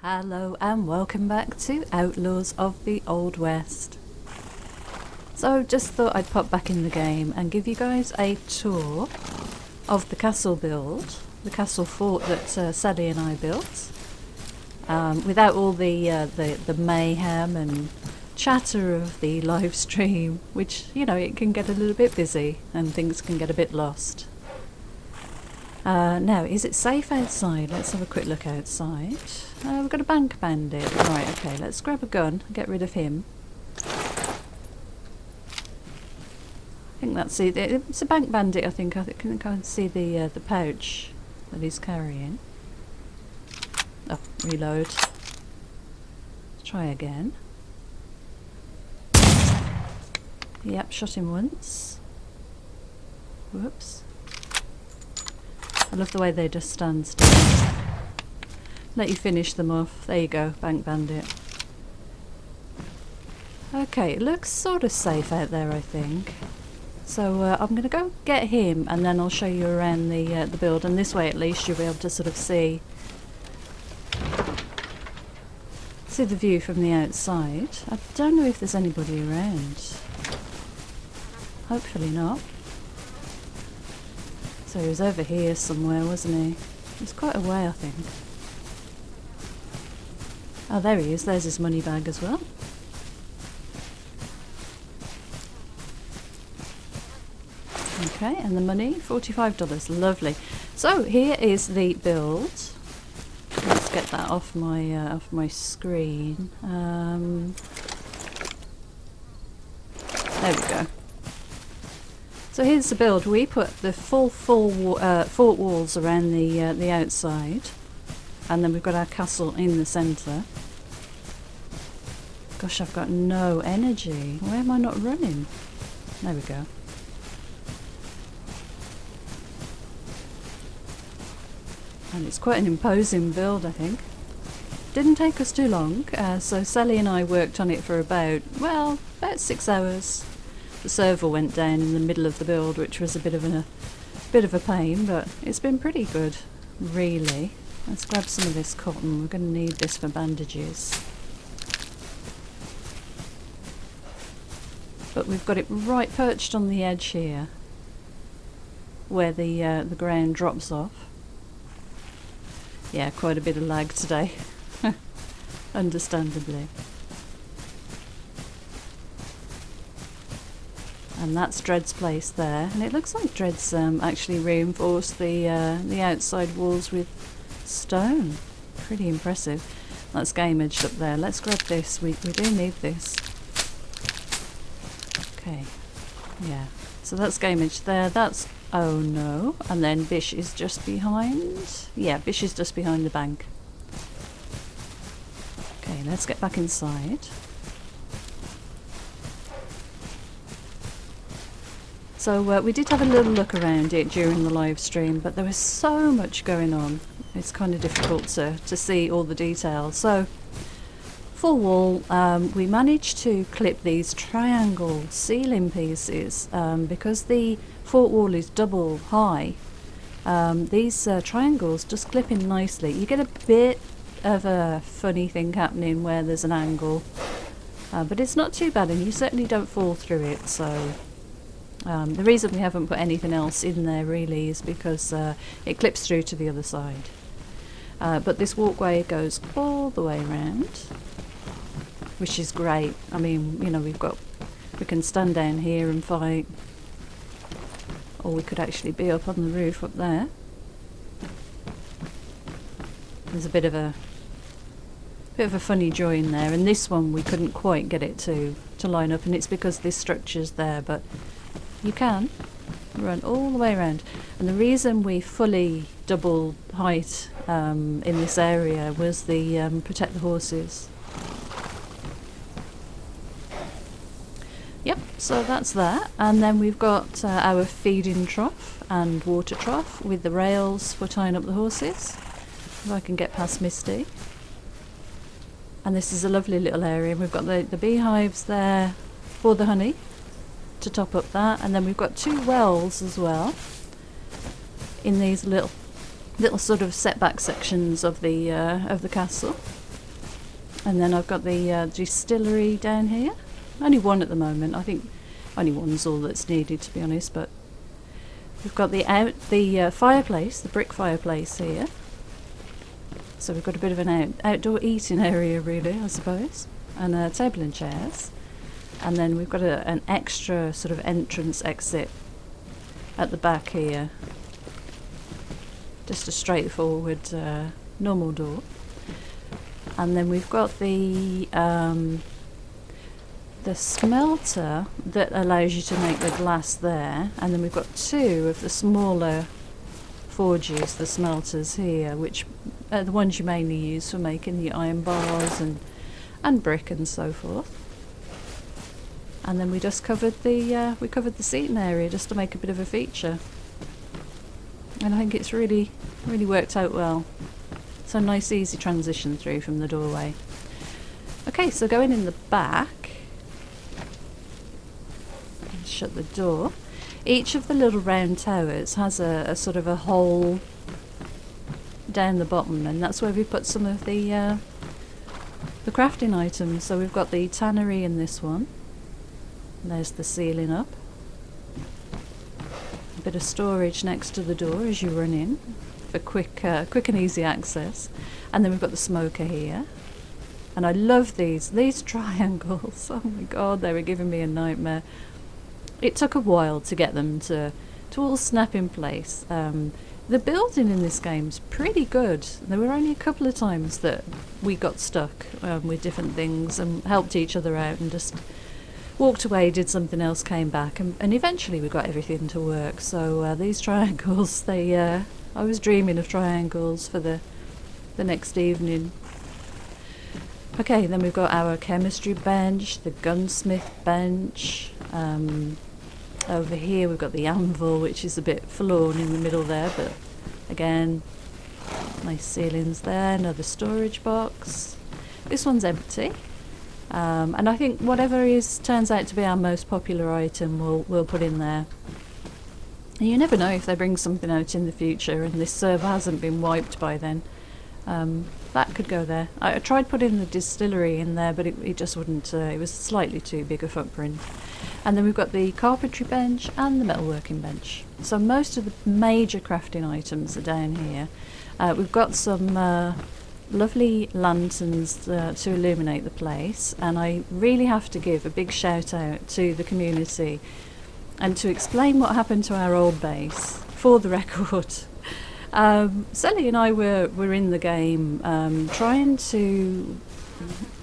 Hello and welcome back to Outlaws of the Old West. So just thought I'd pop back in the game and give you guys a tour of the castle build, the castle fort that Sally and I built, without all the mayhem and chatter of the live stream, which, you know, it can get a little bit busy and things can get a bit lost. Now, is it safe outside? Let's have a quick look outside. We've got a bank bandit. Right, okay, let's grab a gun and get rid of him. I think that's it. It's a bank bandit, I think. I can see the pouch that he's carrying. Oh, reload. Let's try again. Yep, shot him once. Whoops. I love the way they just stand still. Let you finish them off. There you go, bank bandit. Okay, it looks sort of safe out there, I think. So I'm going to go get him and then I'll show you around the build, and this way at least you'll be able to sort of see the view from the outside. I don't know if there's anybody around. Hopefully not. So he was over here somewhere, wasn't he? He was quite a way, I think. Oh, there he is. There's his money bag as well. Okay, and the money, $45. Lovely. So here is the build. Let's get that off my screen. There we go. So here's the build. We put the full fort walls around the outside, and then we've got our castle in the centre. Gosh, I've got no energy. Why am I not running? There we go. And it's quite an imposing build, I think. Didn't take us too long, so Sally and I worked on it for about 6 hours. The server went down in the middle of the build, which was a bit of a pain, but it's been pretty good, really. Let's grab some of this cotton. We're going to need this for bandages. But we've got it right perched on the edge here, where the ground drops off. Yeah, quite a bit of lag today, understandably. And that's Dred's place there, and it looks like Dred's actually reinforced the outside walls with stone. Pretty impressive. That's game edged up there. Let's grab this. We do need this. Okay. Yeah. So that's game edged there. That's oh no. And then Bish is just behind. Yeah, Bish is just behind the bank. Okay, let's get back inside. So we did have a little look around it during the live stream, but there was so much going on. It's kind of difficult to see all the details. So, full wall, we managed to clip these triangle ceiling pieces because the fort wall is double high. These triangles just clip in nicely. You get a bit of a funny thing happening where there's an angle, but it's not too bad, and you certainly don't fall through it. So. The reason we haven't put anything else in there really is because it clips through to the other side. But this walkway goes all the way around, which is great. I mean, you know, we can stand down here and fight, or we could actually be up on the roof up there. There's a bit of a funny join there, and this one we couldn't quite get it to line up, and it's because this structure's there, but you can run all the way around. And the reason we fully double height in this area was the protect the horses. Yep, so that's that. And then we've got our feeding trough and water trough with the rails for tying up the horses. If I can get past Misty. And this is a lovely little area. We've got the beehives there for the honey to top up that, and then we've got 2 wells as well in these little sort of setback sections of the castle. And then I've got the distillery down here. Only one at the moment. I think only one's all that's needed, to be honest. But we've got the fireplace, the brick fireplace here. So we've got a bit of an outdoor eating area, really, I suppose, and a table and chairs. And then we've got an extra sort of entrance exit at the back here. Just a straightforward normal door. And then we've got the smelter that allows you to make the glass there. And then we've got two of the smaller forges, the smelters here, which are the ones you mainly use for making the iron bars and brick and so forth. And then we just covered the seating area just to make a bit of a feature. And I think it's really worked out well. So nice easy transition through from the doorway. Okay, so going in the back, shut the door. Each of the little round towers has a sort of a hole down the bottom, and that's where we put some of the crafting items. So we've got the tannery in this one. There's the ceiling up. A bit of storage next to the door as you run in for quick and easy access. And then we've got the smoker here. And I love these triangles. Oh my god, they were giving me a nightmare. It took a while to get them to all snap in place. The building in this game's pretty good. There were only a couple of times that we got stuck with different things and helped each other out and just walked away, did something else, came back, and eventually we got everything to work. So these triangles, I was dreaming of triangles for the next evening. Okay, then we've got our chemistry bench, the gunsmith bench. Over here we've got the anvil, which is a bit forlorn in the middle there, but again, nice ceilings there. Another storage box. This one's empty. And I think whatever turns out to be our most popular item we'll put in there. And you never know if they bring something out in the future and this server hasn't been wiped by then. That could go there. I tried putting the distillery in there, but it just wouldn't. It was slightly too big a footprint. And then we've got the carpentry bench and the metalworking bench. So most of the major crafting items are down here. We've got some lovely lanterns to illuminate the place, and I really have to give a big shout out to the community and to explain what happened to our old base for the record. Sally and I were in the game trying to,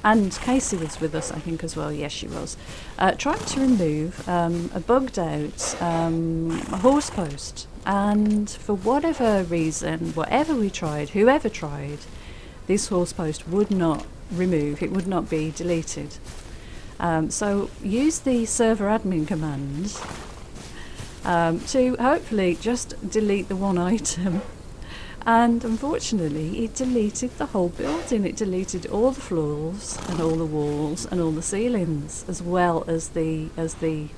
and Casey was with us I think as well, yes she was, trying to remove a bugged out horse post, and for whatever reason, whatever we tried, whoever tried, this horse post would not remove, it would not be deleted. So use the server admin command to hopefully just delete the one item. And unfortunately it deleted the whole building. It deleted all the floors and all the walls and all the ceilings, as well as the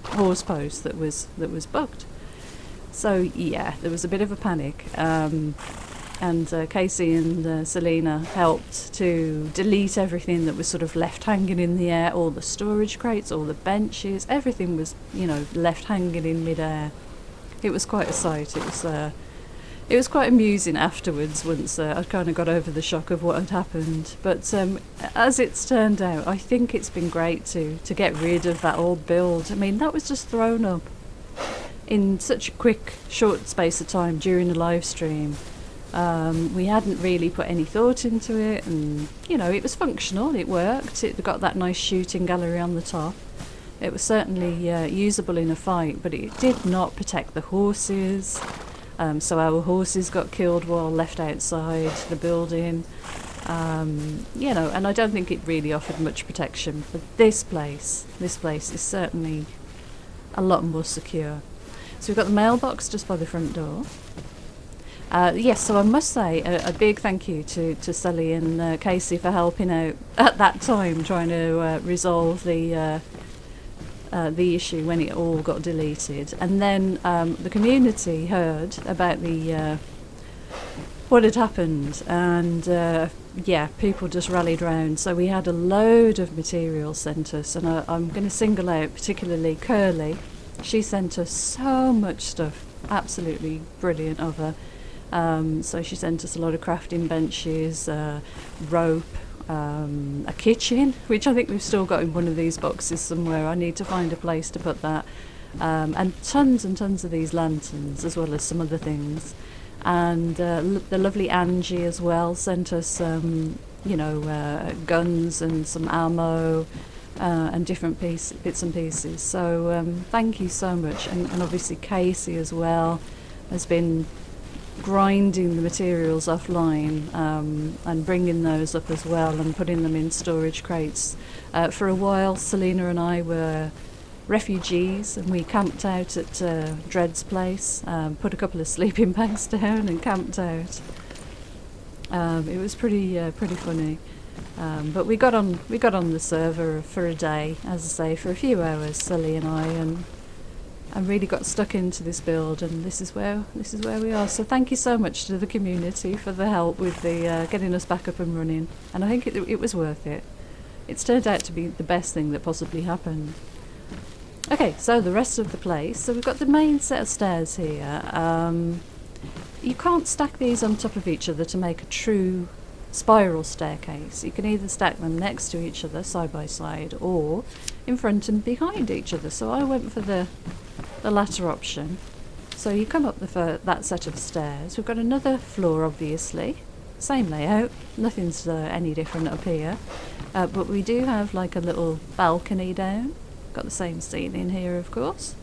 horse post that was bugged. So yeah, there was a bit of a panic. And Casey and Selena helped to delete everything that was sort of left hanging in the air, all the storage crates, all the benches, everything was, left hanging in midair. It was quite a sight. It was quite amusing afterwards once I kind of got over the shock of what had happened. But as it's turned out, I think it's been great to get rid of that old build. I mean, that was just thrown up in such a quick, short space of time during a live stream. We hadn't really put any thought into it, and it was functional, it worked, it got that nice shooting gallery on the top. It was certainly usable in a fight, but it did not protect the horses. So our horses got killed while left outside the building, and I don't think it really offered much protection. But this place is certainly a lot more secure. So we've got the mailbox just by the front door. Yes, so I must say a big thank you to Sally and Casey for helping out at that time, trying to resolve the issue when it all got deleted. And then the community heard about what had happened, and yeah, people just rallied round. So we had a load of material sent us, and I'm going to single out particularly Curly. She sent us so much stuff, absolutely brilliant of her. So she sent us a lot of crafting benches, rope, a kitchen, which I think we've still got in one of these boxes somewhere. I need to find a place to put that. And tons of these lanterns, as well as some other things. And the lovely Angie as well sent us, guns and some ammo and different bits and pieces. So thank you so much. And obviously Casey as well has been grinding the materials offline and bringing those up as well and putting them in storage crates. For a while, Selena and I were refugees, and we camped out at Dred's place, put a couple of sleeping bags down and camped out. It was pretty funny, but we got on the server for a day, as I say, for a few hours, Sully and I, and really got stuck into this build, and this is where we are. So thank you so much to the community for the help with the getting us back up and running, and I think it was worth it. It's turned out to be the best thing that possibly happened. Okay, so the rest of the place. So we've got the main set of stairs here. You can't stack these on top of each other to make a true spiral staircase. You can either stack them next to each other, side by side, or in front and behind each other. So I went for the latter option. So you come up that set of stairs. We've got another floor, obviously. Same layout. Nothing's any different up here. But we do have like a little balcony down. Got the same ceiling here, of course.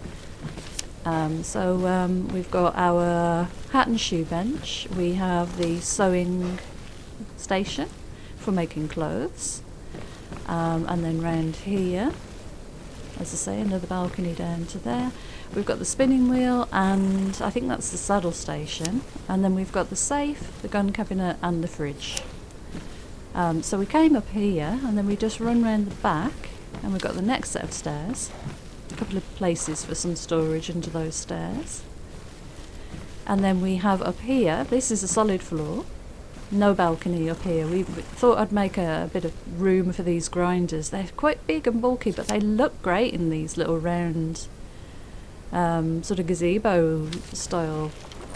We've got our hat and shoe bench. We have the sewing station for making clothes. And then round here, as I say, another balcony down to there. We've got the spinning wheel, and I think that's the saddle station. And then we've got the safe, the gun cabinet, and the fridge. So we came up here, and then we just run round the back. And we've got the next set of stairs, a couple of places for some storage under those stairs. And then we have up here, this is a solid floor, no balcony up here. We thought I'd make a bit of room for these grinders. They're quite big and bulky, but they look great in these little round sort of gazebo style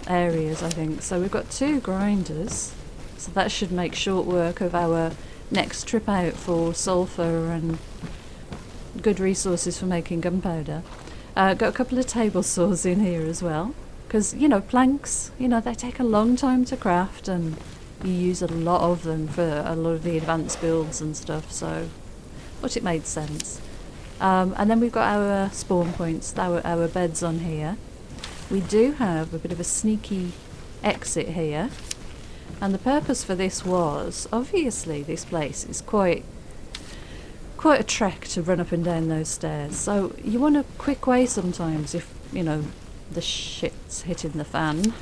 areas, I think. So we've got 2 grinders, so that should make short work of our next trip out for sulphur and good resources for making gunpowder. Got a couple of table saws in here as well, because planks, they take a long time to craft, and you use a lot of them for a lot of the advanced builds and stuff, so thought it made sense. And then we've got our spawn points, our beds on here. We do have a bit of a sneaky exit here, and the purpose for this was, obviously this place is quite a trek to run up and down those stairs, so you want a quick way sometimes if the shit's hitting the fan,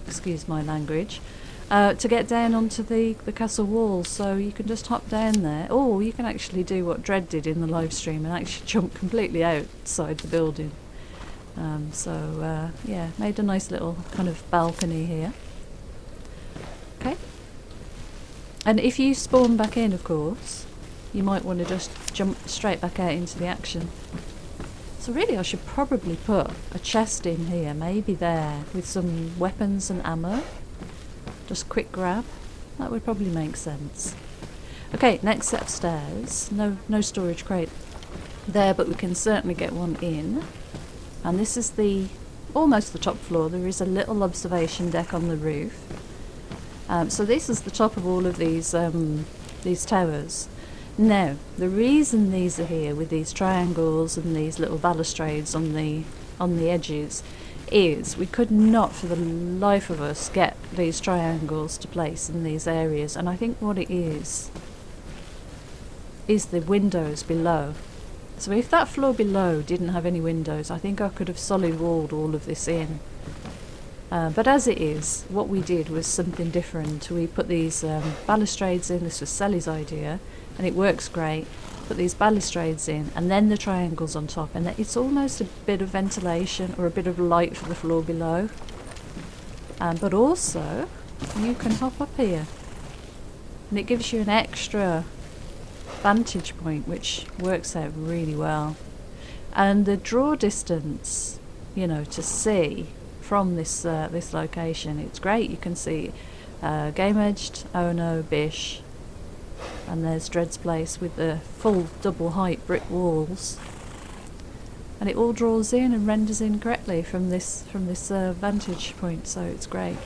excuse my language, to get down onto the castle walls. So you can just hop down there, or you can actually do what Dred did in the live stream and actually jump completely outside the building. Yeah, made a nice little kind of balcony here. Okay, and if you spawn back in, of course, you might want to just jump straight back out into the action. So really I should probably put a chest in here, maybe there, with some weapons and ammo. Just quick grab. That would probably make sense. Okay, next set of stairs. No storage crate there, but we can certainly get one in. And this is almost the top floor. There is a little observation deck on the roof. So this is the top of all of these towers. Now, the reason these are here with these triangles and these little balustrades on the edges is we could not for the life of us get these triangles to place in these areas, and I think what it is the windows below. So if that floor below didn't have any windows, I think I could have solid walled all of this in. But as it is, what we did was something different. We put these balustrades in. This was Sally's idea, and it works great. Put these balustrades in, and then the triangles on top, and it's almost a bit of ventilation or a bit of light for the floor below. But also, you can hop up here. and it gives you an extra vantage point, which works out really well. And the draw distance, you know, to see from this this location, it's great. You can see Game Edged, Ono, Bish, and there's Dread's Place with the full double height brick walls, and it all draws in and renders in correctly from this vantage point, so it's great.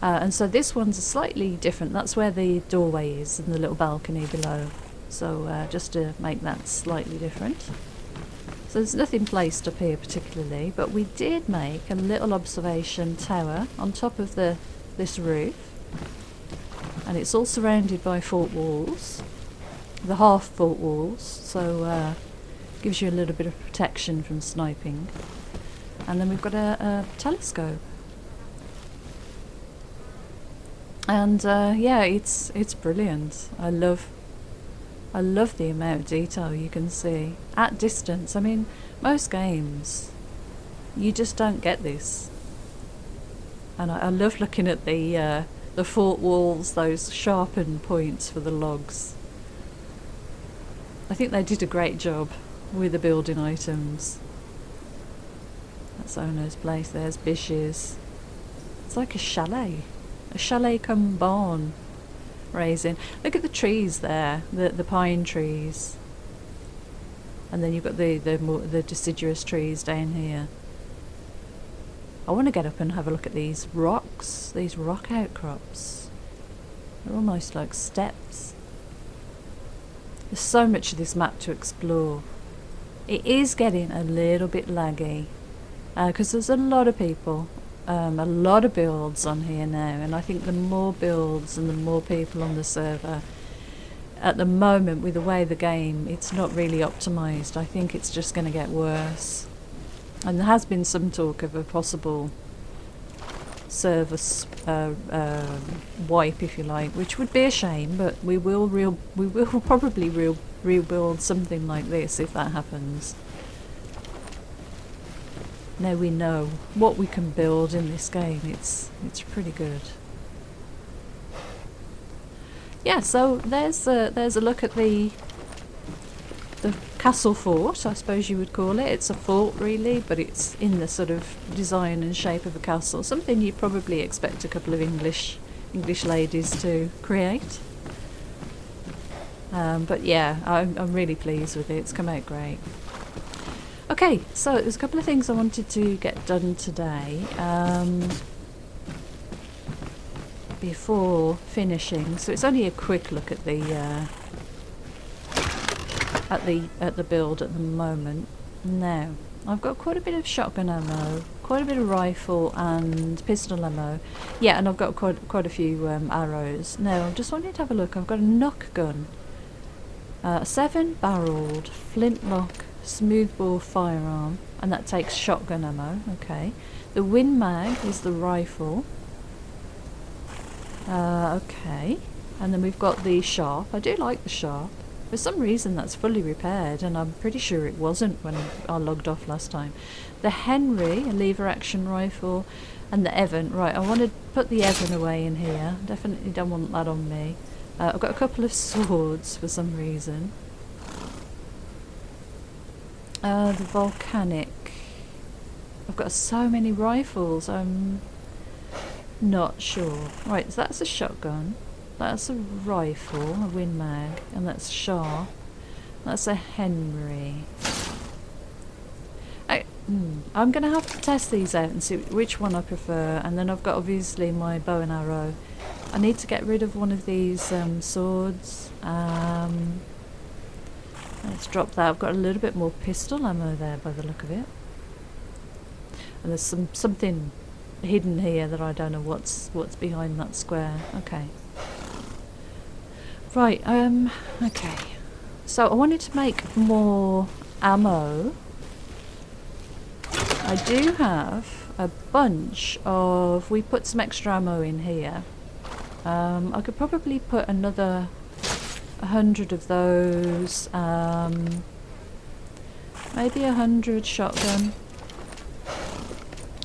And so this one's slightly different. That's where the doorway is and the little balcony below, so just to make that slightly different. So there's nothing placed up here particularly, but we did make a little observation tower on top of this roof, and it's all surrounded by fort walls, the half fort walls, so gives you a little bit of protection from sniping. And then we've got a telescope, and yeah, it's brilliant. I love the amount of detail you can see at distance. I mean, most games you just don't get this, and I love looking at the fort walls, those sharpened points for the logs. I think they did a great job with the building items. That's Ono's place. There's Bish's. It's like a chalet come barn raising. Look at the trees there, the pine trees, and then you've got the deciduous trees down here. I want to get up and have a look at these rocks, these rock outcrops. They're almost like steps. There's so much of this map to explore. It is getting a little bit laggy because there's a lot of people, a lot of builds on here now, and I think the more builds and the more people on the server, at the moment with the way the game, it's not really optimised. I think it's just going to get worse. And there has been some talk of a possible service wipe, if you like, which would be a shame, but we will probably rebuild something like this if that happens. Now we know what we can build in this game. It's pretty good. Yeah, so there's a look at the castle fort, I suppose you would call it. It's a fort really, but it's in the sort of design and shape of a castle. Something you'd probably expect a couple of English ladies to create. But yeah, I'm really pleased with it. It's come out great. Okay, so there's a couple of things I wanted to get done today before finishing. So it's only a quick look at the build at the moment. Now, I've got quite a bit of shotgun ammo, quite a bit of rifle and pistol ammo. Yeah, and I've got quite a few arrows. Now, I'm just wanting to have a look. I've got a knock gun, a 7-barreled flintlock smoothbore firearm, and that takes shotgun ammo. Okay, the Win Mag is the rifle. Okay, and then we've got the sharp. I do like the sharp. For some reason that's fully repaired, and I'm pretty sure it wasn't when I logged off last time. The Henry, a lever action rifle, and the Evan. Right, I want to put the Evan away in here. Definitely don't want that on me. I've got a couple of swords for some reason. The volcanic. I've got so many rifles, I'm not sure. Right, so that's a shotgun. That's a rifle, a Win Mag, and that's sharp. That's a Henry. I'm going to have to test these out and see which one I prefer, and then I've got obviously my bow and arrow. I need to get rid of one of these swords. Let's drop that. I've got a little bit more pistol ammo there by the look of it. And there's something hidden here that I don't know what's behind that square. Okay. Right, okay. So I wanted to make more ammo. I do have a bunch of... We put some extra ammo in here. I could probably put another 100 of those. Maybe 100 shotgun.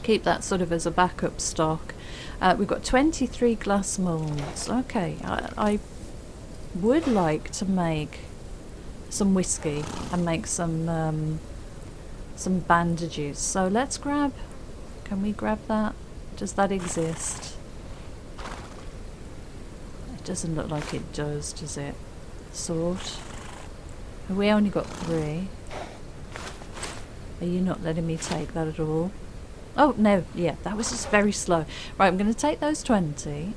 Keep that sort of as a backup stock. We've got 23 glass moulds. Okay, I would like to make some whiskey and make some bandages. So let's grab... Can we grab that? Does that exist? It doesn't look like it does it? Sword. We only got 3. Are you not letting me take that at all? Oh, no. Yeah, that was just very slow. Right, I'm going to take those 20.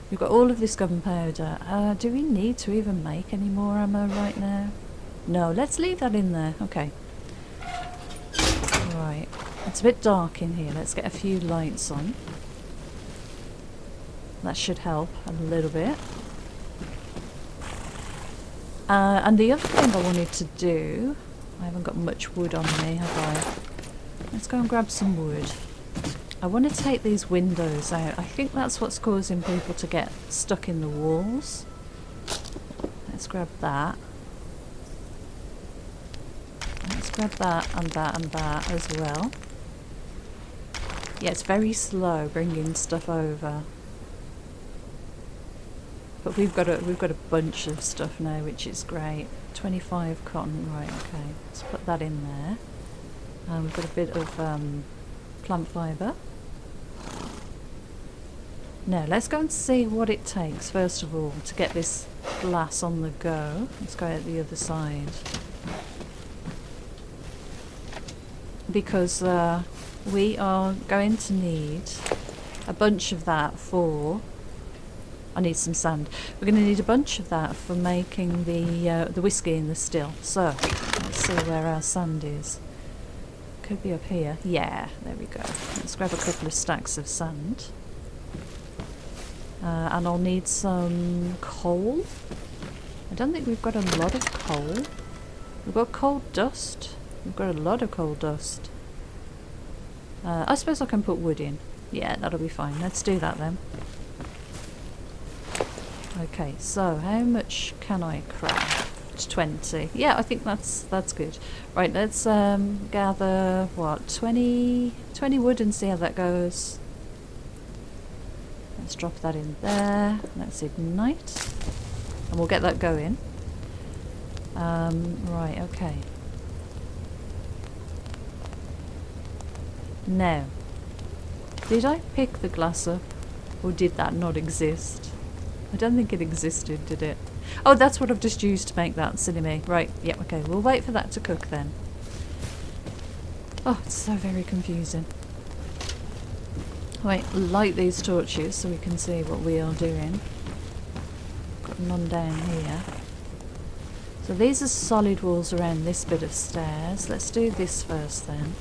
We've got all of this gunpowder. Do we need to even make any more ammo right now? No, let's leave that in there. Okay. Right. It's a bit dark in here. Let's get a few lights on. That should help a little bit. And the other thing I wanted to do... I haven't got much wood on me, have I? Let's go and grab some wood. I want to take these windows out. I think that's what's causing people to get stuck in the walls. Let's grab that. Let's grab that and that and that as well. Yeah, it's very slow bringing stuff over. But we've got a bunch of stuff now, which is great. 25 cotton, right? Okay, let's put that in there. We've got a bit of plant fibre. Now let's go and see what it takes first of all to get this glass on the go. Let's go out the other side. Because we are going to need a bunch of that for... I need some sand. We're going to need a bunch of that for making the whiskey in the still. So, let's see where our sand is. Could be up here. Yeah, there we go. Let's grab a couple of stacks of sand. And I'll need some coal. I don't think we've got a lot of coal. We've got coal dust. We've got a lot of coal dust. I suppose I can put wood in. Yeah, that'll be fine. Let's do that then. Okay, so how much can I craft? 20. Yeah, I think that's good. Right, let's gather what, 20 wood and see how that goes. Let's drop that in there. Let's ignite, and we'll get that going. Right, okay. Now, did I pick the glass up, or did that not exist? I don't think it existed, did it? Oh, that's what I've just used to make that, silly me. Right, yeah, okay, we'll wait for that to cook then. Oh, it's so very confusing. Wait, light these torches so we can see what we are doing. Got none down here. So these are solid walls around this bit of stairs. Let's do this first then.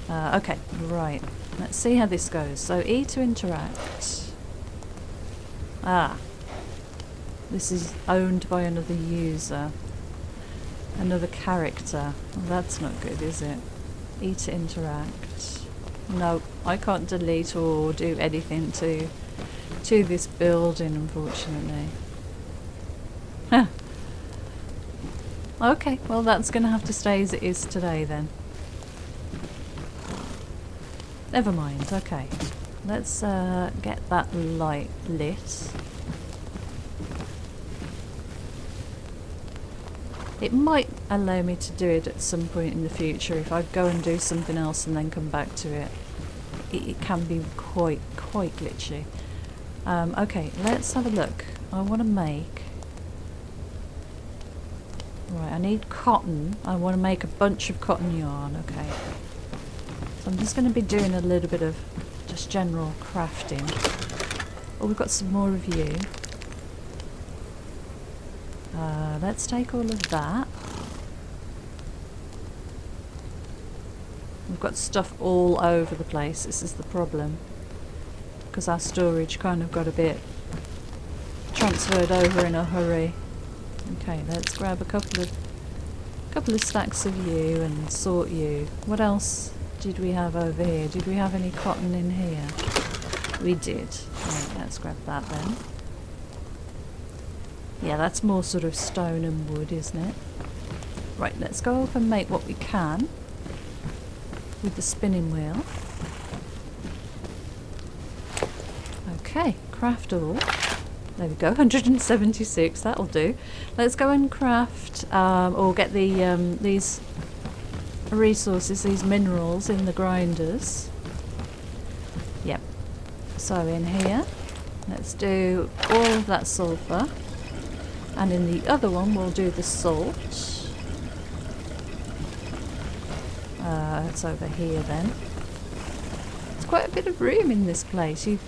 Okay, right. Let's see how this goes. So E to interact. Ah, this is owned by another user, another character. Well, that's not good, is it? E to interact. No, I can't delete or do anything to this building, unfortunately. Huh. Okay, well that's going to have to stay as it is today then. Never mind, okay. Let's get that light lit. It might allow me to do it at some point in the future if I go and do something else and then come back to it. It can be quite glitchy. Okay, let's have a look. I want to make... Right, I need cotton. I want to make a bunch of cotton yarn, okay. So I'm just going to be doing a little bit of just general crafting. Oh, we've got some more of you. Let's take all of that. We've got stuff all over the place. This is the problem. Because our storage kind of got a bit transferred over in a hurry. Okay, let's grab a couple of stacks of you and sort you. What else did we have over here? Did we have any cotton in here? We did. Right, let's grab that then. Yeah, that's more sort of stone and wood, isn't it? Right, let's go up and make what we can with the spinning wheel. Okay, craft all. There we go, 176, that'll do. Let's go and craft, or get the these resources, these minerals in the grinders. Yep. So in here, let's do all of that sulfur. And in the other one, we'll do the salt. It's over here then. There's quite a bit of room in this place. You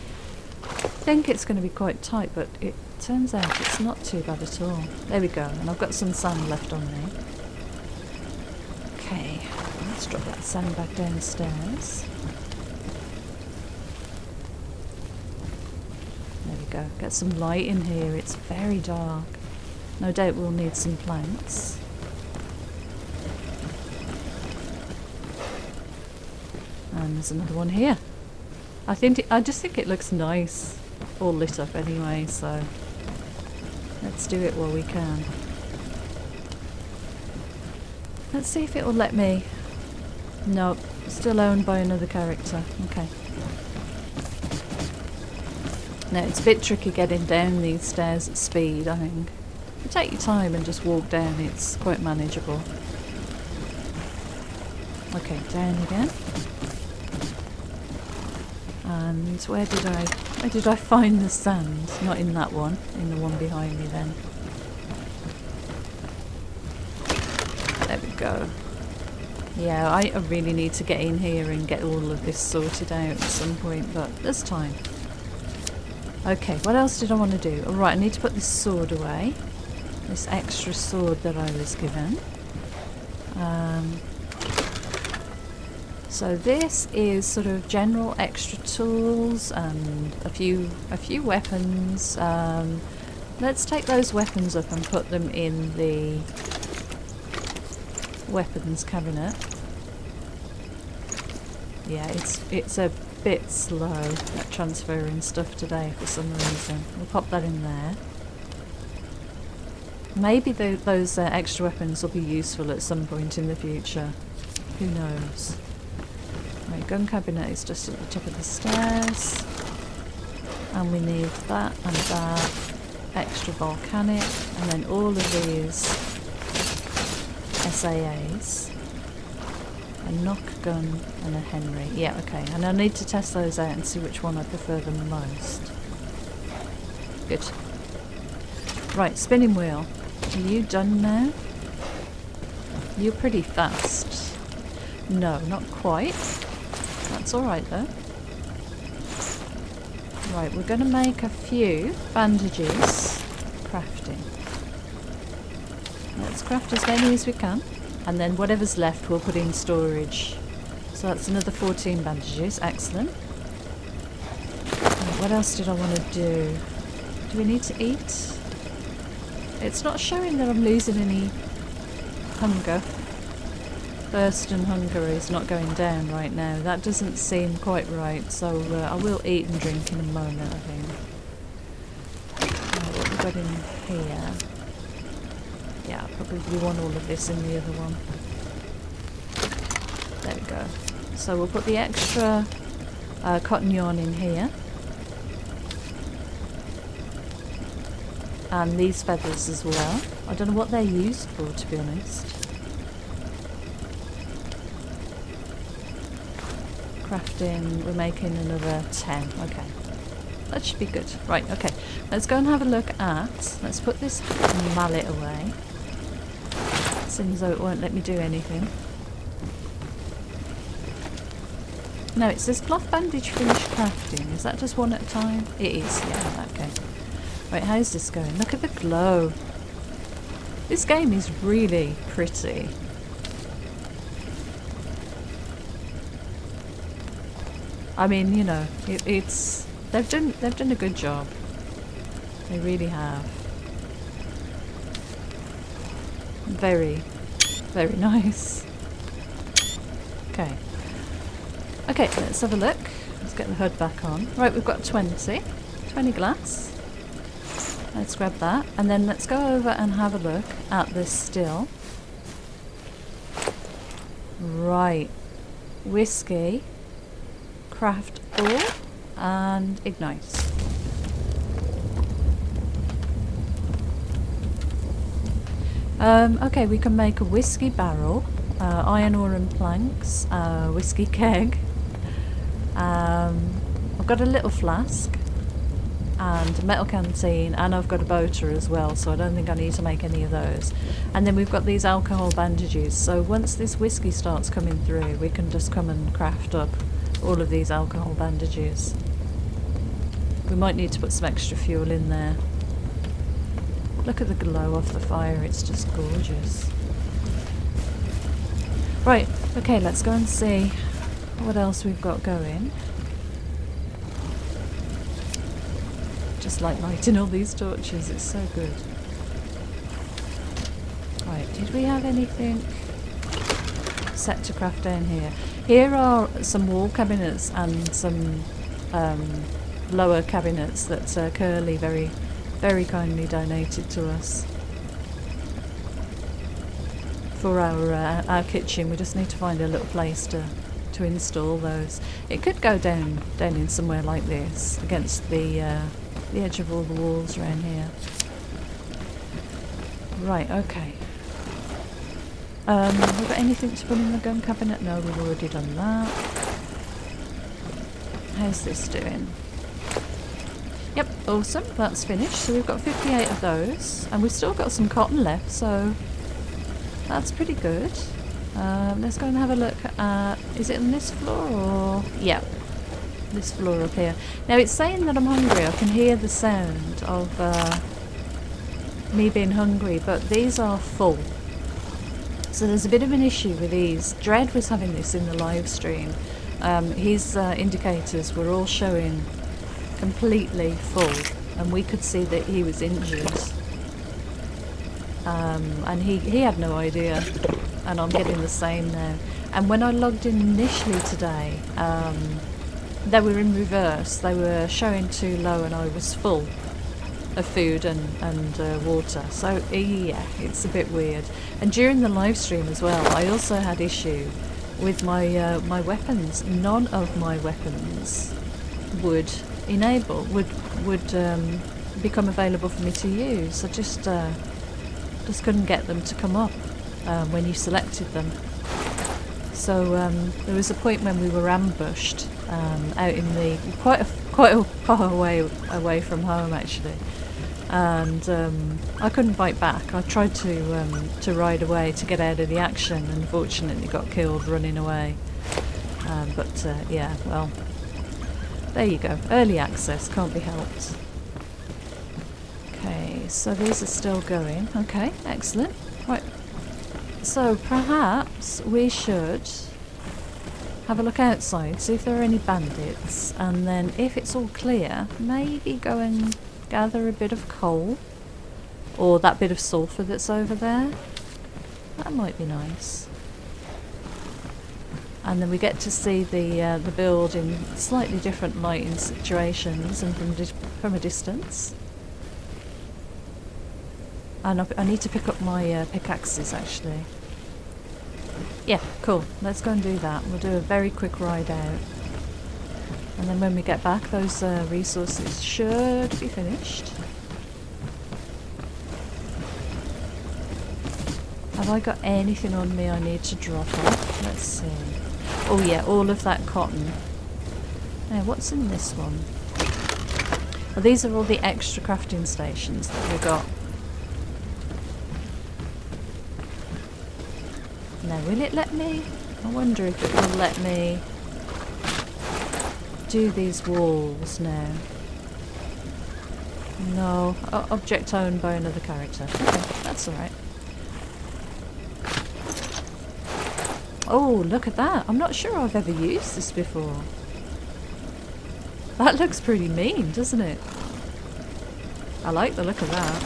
think it's going to be quite tight, but it turns out it's not too bad at all. There we go, and I've got some sand left on me. Okay, let's drop that sand back downstairs. There we go, get some light in here, it's very dark. No doubt we'll need some planks. And there's another one here. I just think it looks nice, all lit up anyway, so let's do it while we can. Let's see if it will let me. Nope, still owned by another character. Okay. Now it's a bit tricky getting down these stairs at speed, I think. If you take your time and just walk down, it's quite manageable. Okay, down again. And where did I find the sand? Not in that one, in the one behind me then. There we go. Yeah, I really need to get in here and get all of this sorted out at some point, but there's time. Okay, what else did I want to do? Alright, I need to put this sword away. This extra sword that I was given. So this is sort of general extra tools and a few weapons. Let's take those weapons up and put them in the weapons cabinet. Yeah, it's a bit slow at transferring stuff today for some reason. We'll pop that in there. Maybe those extra weapons will be useful at some point in the future. Who knows? My gun cabinet is just at the top of the stairs. And we need that and that. Extra volcanic. And then all of these SAAs. A knock gun and a Henry. Yeah, okay. And I need to test those out and see which one I prefer the most. Good. Right, spinning wheel. Are you done now? You're pretty fast. No, not quite. That's alright though. Right, we're going to make a few bandages. Crafting. Let's craft as many as we can. And then whatever's left we'll put in storage. So that's another 14 bandages. Excellent. Right, what else did I want to do? Do we need to eat? It's not showing that I'm losing any hunger. Thirst and hunger is not going down right now. That doesn't seem quite right, so I will eat and drink in a moment, I think. Right, what have we got in here? Yeah, I probably want all of this in the other one. There we go. So we'll put the extra cotton yarn in here. And these feathers as well. I don't know what they're used for, to be honest. Crafting, we're making another 10. Okay. That should be good. Right, okay. Let's go and have a look at... Let's put this mallet away. Seems though it won't let me do anything. No, it says cloth bandage finish crafting. Is that just one at a time? It is, yeah, okay. Right, how's this going? Look at the glow. This game is really pretty. I mean, you know, it's they've done a good job. They really have. Very, very nice. Okay. Okay, let's have a look. Let's get the hood back on. Right, we've got 20 glass. Let's grab that, and then let's go over and have a look at this still. Right. Whiskey, craft all, and ignite. Okay, we can make a whiskey barrel, iron ore and planks, whiskey keg. I've got a little flask and a metal canteen, and I've got a boater as well, so I don't think I need to make any of those. And then we've got these alcohol bandages, so once this whiskey starts coming through, we can just come and craft up all of these alcohol bandages. We might need to put some extra fuel in there. Look at the glow of the fire, it's just gorgeous. Right, okay, let's go and see what else we've got going. Just like lighting all these torches, it's so good. Right, did we have anything set to craft down here? Here are some wall cabinets and some lower cabinets that Curly very kindly donated to us for our kitchen. We just need to find a little place to install those. It could go down in somewhere like this against the edge of all the walls around here. Right, okay. Have we got anything to put in the gun cabinet? No, we've already done that. How's this doing? Yep, awesome, that's finished. So we've got 58 of those, and we've still got some cotton left, so that's pretty good. Let's go and have a look at, is it on this floor or, yeah, this floor up here. Now it's saying that I'm hungry. I can hear the sound of me being hungry, but these are full. So there's a bit of an issue with these. Dread was having this in the live stream. His indicators were all showing completely full, and we could see that he was injured. And he had no idea, and I'm getting the same now. And when I logged in initially today, they were in reverse. They were showing too low, and I was full of food and water. So yeah, it's a bit weird. And during the live stream as well, I also had issue with my my weapons. None of my weapons would become available for me to use. I just couldn't get them to come up when you selected them. So there was a point when we were ambushed out in the quite a far away from home actually, and I couldn't fight back. I tried to ride away to get out of the action, and unfortunately got killed running away. But yeah, well, there you go. Early access, can't be helped. Okay, so these are still going. Okay, excellent. Right. So perhaps we should have a look outside, see if there are any bandits, and then if it's all clear, maybe go and gather a bit of coal, or that bit of sulphur that's over there. That might be nice. And then we get to see the build in slightly different lighting situations and from a distance. And I need to pick up my pickaxes actually. Yeah, cool. Let's go and do that. We'll do a very quick ride out. And then when we get back, those resources should be finished. Have I got anything on me I need to drop off? Let's see. Oh yeah, all of that cotton. Now, what's in this one? Well, these are all the extra crafting stations that we got. Now, will it let me? I wonder if it will let me do these walls now. No. Object owned by another character. Okay, that's alright. Oh, look at that. I'm not sure I've ever used this before. That looks pretty mean, doesn't it? I like the look of that.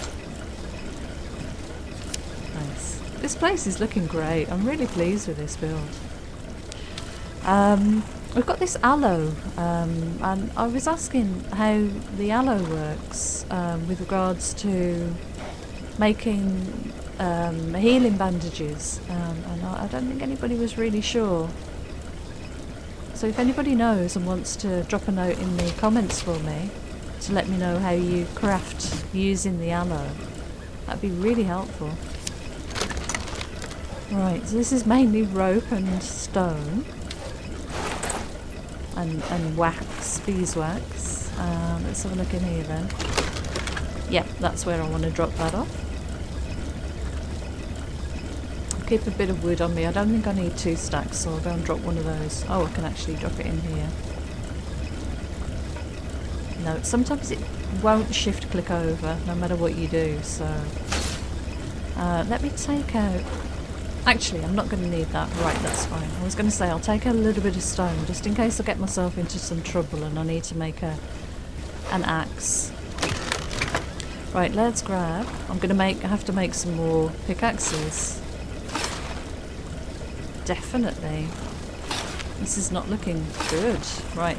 Nice. This place is looking great. I'm really pleased with this build. We've got this aloe, and I was asking how the aloe works with regards to making healing bandages, and I don't think anybody was really sure. So if anybody knows and wants to drop a note in the comments for me to let me know how you craft using the aloe, that'd be really helpful. Right, so this is mainly rope and stone. And wax, beeswax. Let's have a look in here then. Yeah, that's where I want to drop that off. I'll keep a bit of wood on me. I don't think I need 2 stacks, so I'll go and drop one of those. Oh, I can actually drop it in here. No, sometimes it won't shift click over, no matter what you do, so... let me take out... Actually, I'm not going to need that. Right, that's fine. I was going to say I'll take a little bit of stone, just in case I get myself into some trouble and I need to make an axe. Right, let's grab... I'm going to have to make some more pickaxes. Definitely. This is not looking good. Right.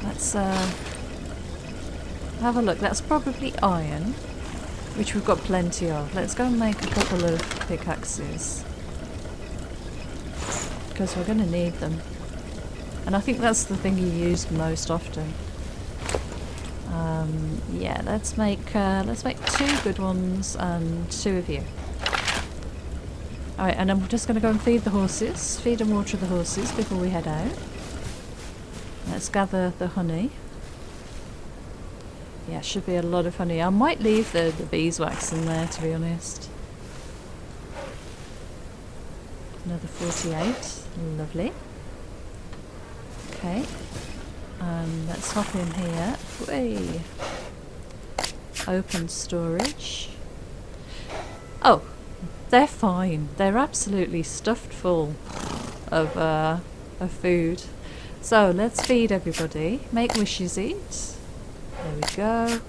Let's have a look. That's probably iron, which we've got plenty of. Let's go and make a couple of pickaxes, because we're going to need them. And I think that's the thing you use most often. Yeah, let's make 2 good ones and 2 of you. Alright, and I'm just going to go and feed the horses. Feed and water the horses before we head out. Let's gather the honey. Yeah, should be a lot of honey. I might leave the beeswax in there, to be honest. Another 48. Lovely. Okay. Let's hop in here. Whee! Open storage. Oh, they're fine. They're absolutely stuffed full of food. So let's feed everybody. Make wishes eat. There we go.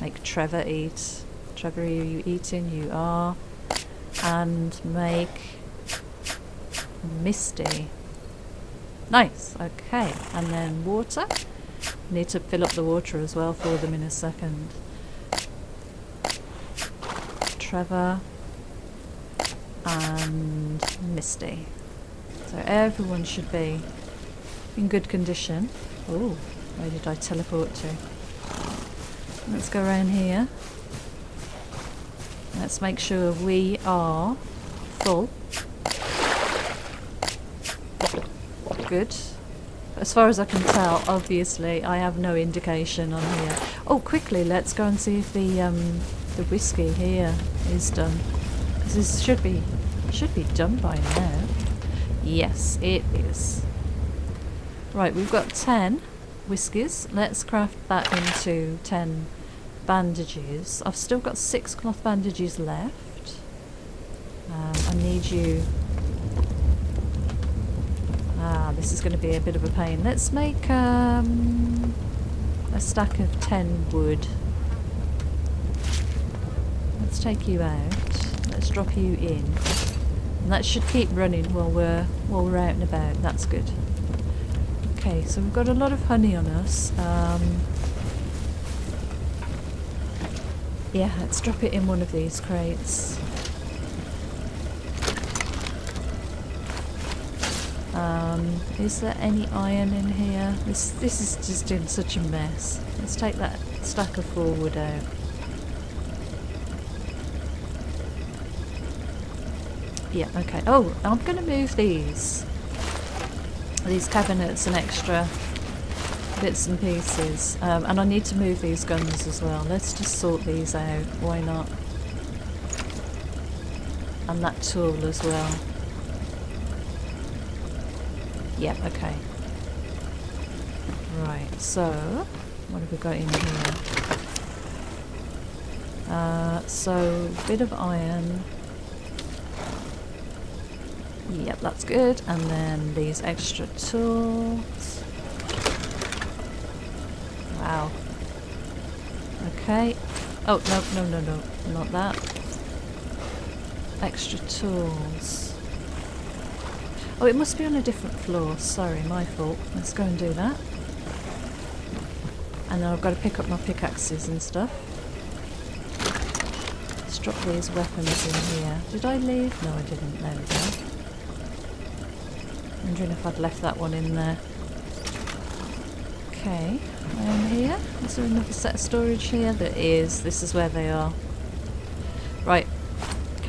Make Trevor eat. Trevor, are you eating? You are. And make Misty. Nice. Okay. And then water. Need to fill up the water as well for them in a second. Trevor and Misty. So everyone should be in good condition. Oh, where did I teleport to? Let's go around here. Let's make sure we are full. Good. As far as I can tell, obviously, I have no indication on here. Oh, quickly, let's go and see if the whiskey here is done. Because this should be done by now. Yes, it is. Right, we've got 10 whiskies. Let's craft that into 10 bandages. I've still got 6 cloth bandages left. I need you... this is going to be a bit of a pain. Let's make a stack of 10 wood. Let's take you out. Let's drop you in. And that should keep running while we're out and about. That's good. Okay, so we've got a lot of honey on us. Yeah, let's drop it in one of these crates. Is there any iron in here? This is just in such a mess. Let's take that stack of 4 wood out. Yeah, okay. Oh, I'm going to move these cabinets and extra bits and pieces. And I need to move these guns as well. Let's just sort these out. Why not? And that tool as well. Yeah, okay. Right, so what have we got in here? So, bit of iron. Yep, that's good. And then these extra tools. Wow. Okay. Oh, no, not that. Extra tools. Oh, it must be on a different floor. Sorry, my fault. Let's go and do that. And then I've got to pick up my pickaxes and stuff. Let's drop these weapons in here. Did I leave? No, I didn't. There we go. Wondering if I'd left that one in there. Okay, I am here. Is there another set of storage here? There is. This is where they are. Right.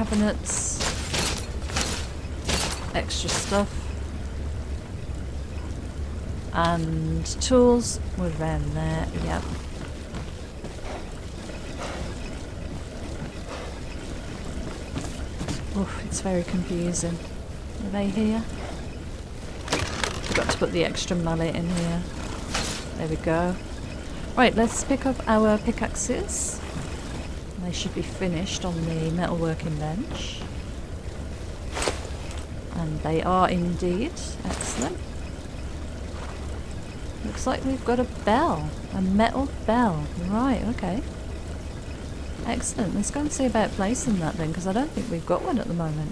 cabinets, extra stuff, and tools were around there. Yep. Oof, it's very confusing. Are they here? Forgot to put the extra mallet in here. There we go. Right, let's pick up our pickaxes. They should be finished on the metalworking bench. And they are indeed. Excellent. Looks like we've got a bell. A metal bell. Right, okay. Excellent. Let's go and see about placing that then, because I don't think we've got one at the moment.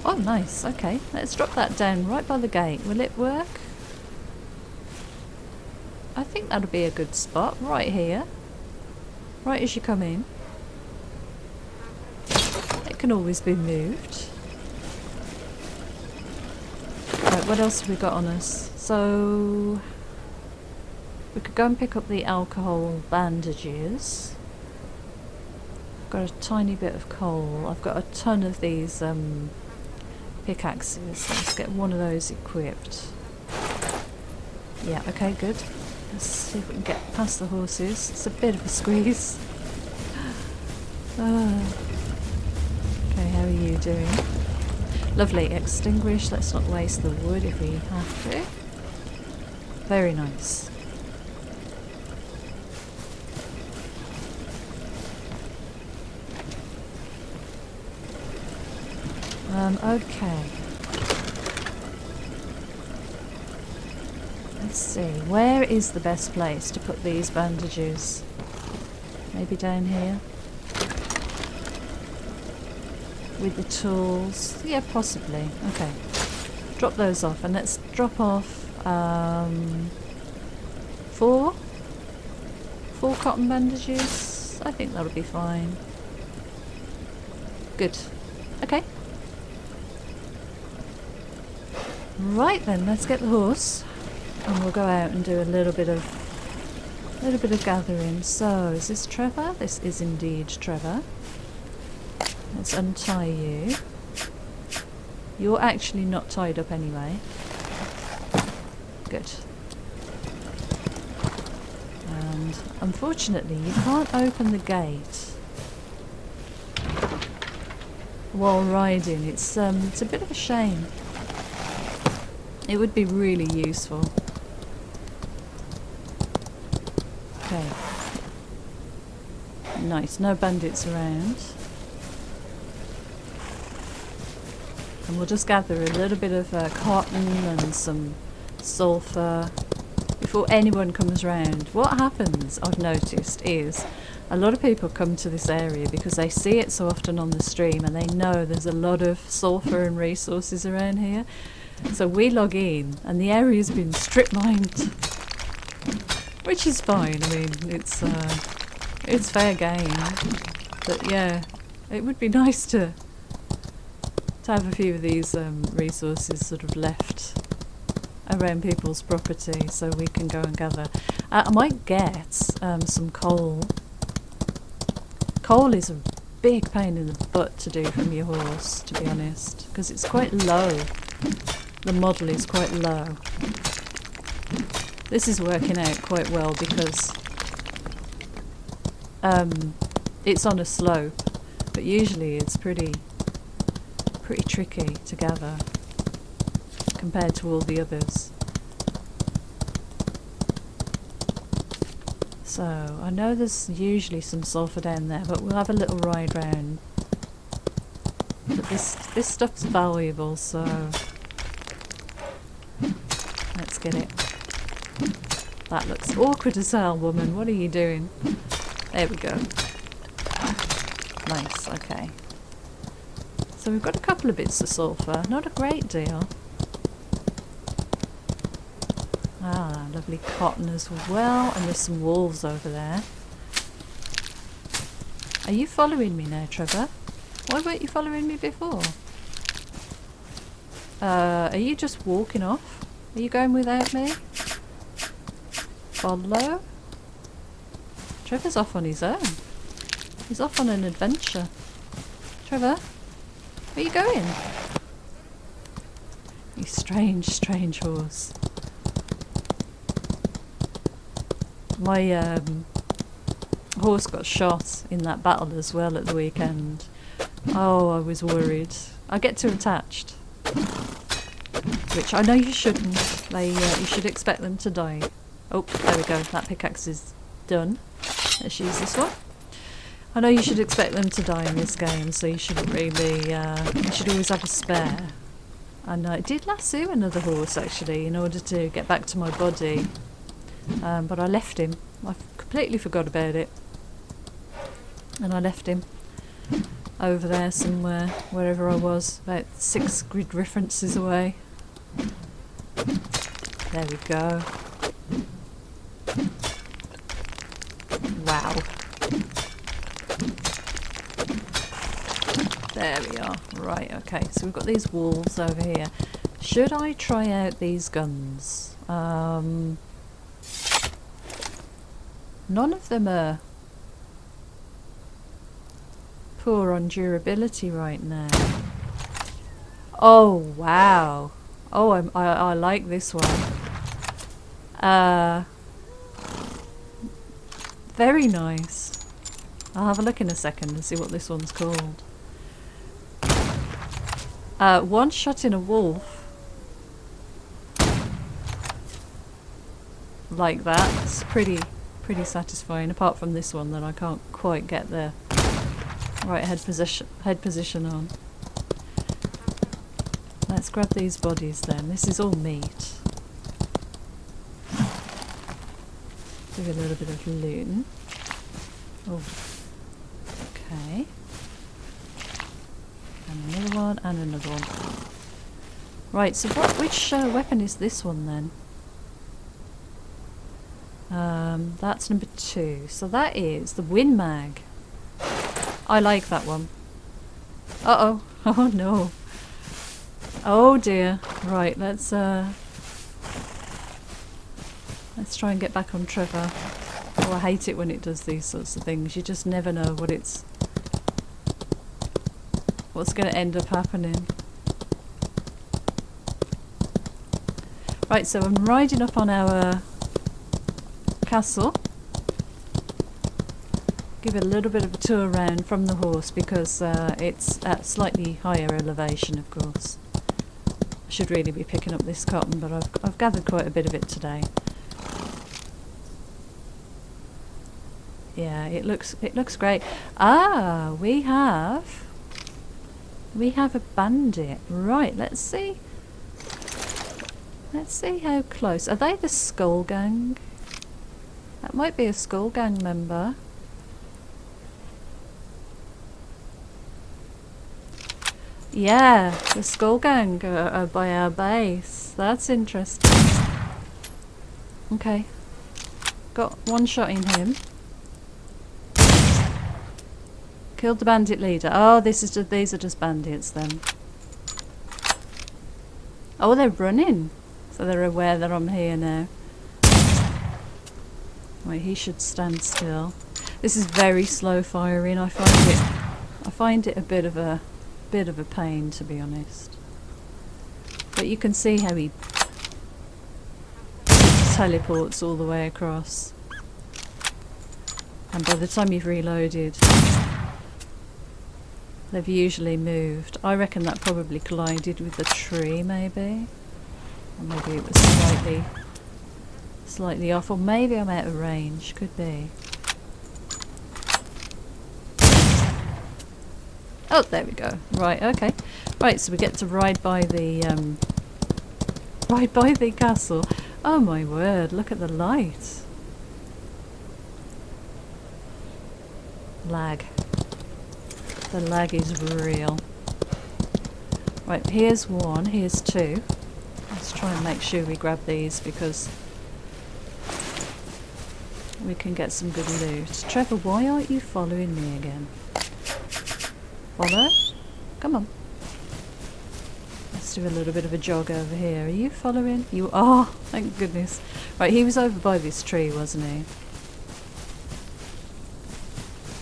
Oh, nice. Okay, let's drop that down right by the gate. Will it work? I think that'll be a good spot. Right here. Right as you come in. It can always be moved. Right, what else have we got on us? So we could go and pick up the alcohol bandages. I've got a tiny bit of coal. I've got a ton of these pickaxes. Let's get one of those equipped. Yeah, okay, good. Let's see if we can get past the horses. It's a bit of a squeeze. Okay, how are you doing? Lovely, extinguish. Let's not waste the wood if we have to. Very nice. Okay. Let's see, where is the best place to put these bandages? Maybe down here? With the tools? Yeah, possibly. Okay. Drop those off, and let's drop off four cotton bandages. I think that'll be fine. Good. Okay. Right then, let's get the horse. And we'll go out and do a little bit of gathering. So, is this Trevor? This is indeed Trevor. Let's untie you. You're actually not tied up anyway. Good. And unfortunately, you can't open the gate while riding. It's a bit of a shame. It would be really useful. Okay. Nice, no bandits around. And we'll just gather a little bit of cotton and some sulphur before anyone comes round. What happens, I've noticed, is a lot of people come to this area because they see it so often on the stream and they know there's a lot of sulphur and resources around here. So we log in and the area's been strip mined, which is fine. I mean, it's fair game. But yeah, it would be nice to have a few of these resources sort of left around people's property so we can go and gather. I might get some coal. Coal is a big pain in the butt to do from your horse, to be honest, because it's quite low. The model is quite low. This is working out quite well because it's on a slope, but usually it's pretty tricky to gather compared to all the others. So I know there's usually some sulphur down there, but we'll have a little ride round. But this stuff's valuable, so let's get it. That looks awkward as hell, woman. What are you doing? There we go. Nice, okay. So we've got a couple of bits of sulphur, not a great deal. Ah, lovely cotton as well, and there's some wolves over there. Are you following me now, Trevor? Why weren't you following me before? Are you just walking off? Are you going without me? Follow? Trevor's off on his own. He's off on an adventure. Trevor, where are you going? You strange, strange horse. My horse got shot in that battle as well at the weekend. Oh, I was worried. I get too attached. Which I know you shouldn't. You should expect them to die. Oh, there we go. That pickaxe is done. Let's use this one. I know you should expect them to die in this game, so you shouldn't really... you should always have a spare. And I did lasso another horse, actually, in order to get back to my body. But I left him. I completely forgot about it. And I left him over there somewhere, wherever I was, about 6 grid references away. There we go. Wow. There we are. Right, okay, so we've got these wolves over here. Should I try out these guns? None of them are poor on durability right now. Oh, wow. Oh, I like this one. Very nice. I'll have a look in a second and see what this one's called. One shot in a wolf. Like that. It's pretty satisfying, apart from this one that I can't quite get the right head position on. Let's grab these bodies then. This is all meat. Do a little bit of looting. Oh. Okay. And another one, and another one. Right, so which weapon is this one then? That's number 2. So that is the Win Mag. I like that one. Uh-oh. Oh no. Oh dear. Right, let's try and get back on Trevor. Oh, I hate it when it does these sorts of things. You just never know what's going to end up happening. Right, so I'm riding up on our castle. Give it a little bit of a tour around from the horse because it's at slightly higher elevation, of course. I should really be picking up this cotton, but I've gathered quite a bit of it today. Yeah, it looks great. Ah, we have a bandit. Right, let's see. Let's see how close. Are they the Skull Gang? That might be a Skull Gang member. Yeah, the Skull Gang are by our base. That's interesting. Okay. Got one shot in him. Killed the bandit leader. Oh, these are just bandits then. Oh, they're running. So they're aware that I'm here now. Wait, he should stand still. This is very slow firing. I find it a bit of a pain, to be honest. But you can see how he teleports all the way across. And by the time you've reloaded, they've usually moved. I reckon that probably collided with the tree, maybe. Or maybe it was slightly off. Or maybe I'm out of range. Could be. Oh, there we go. Right, okay. Right, so we get to ride by the castle. Oh my word, look at the light. Lag. The lag is real. Right, here's one, here's 2. Let's try and make sure we grab these because we can get some good loot. Trevor, why aren't you following me again? Follow? Come on. Let's do a little bit of a jog over here. Are you following? You are! Thank goodness. Right, he was over by this tree, wasn't he?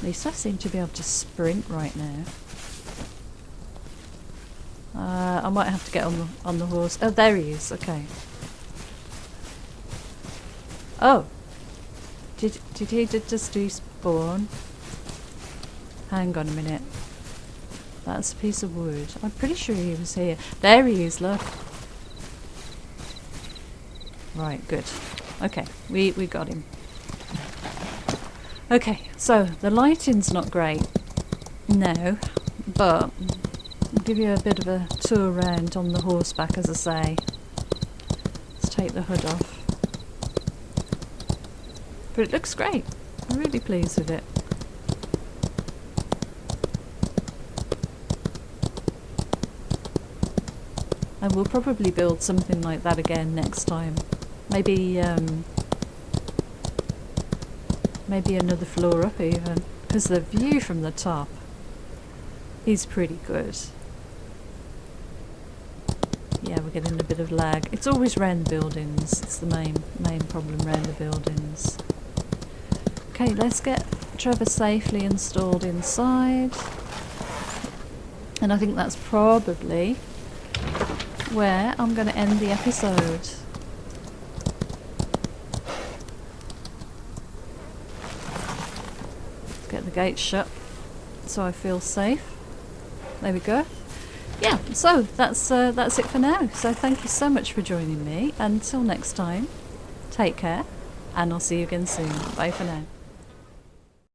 At least I seem to be able to sprint right now. I might have to get on the horse. Oh, there he is. Okay. Oh, did he just despawn? Hang on a minute. That's a piece of wood. I'm pretty sure he was here. There he is. Look. Right. Good. Okay. We got him. Okay. So the lighting's not great. No, but I'll give you a bit of a tour around on the horseback, as I say. Let's take the hood off. But it looks great. I'm really pleased with it. And we'll probably build something like that again next time. Maybe maybe another floor up even. Because the view from the top is pretty good. Yeah, we're getting a bit of lag. It's always round the buildings. It's the main problem round the buildings. Okay, let's get Trevor safely installed inside. And I think that's probably where I'm going to end the episode. Let's get the gate shut so I feel safe. There we go. Yeah, so that's it for now. So thank you so much for joining me. Until next time, take care, and I'll see you again soon. Bye for now.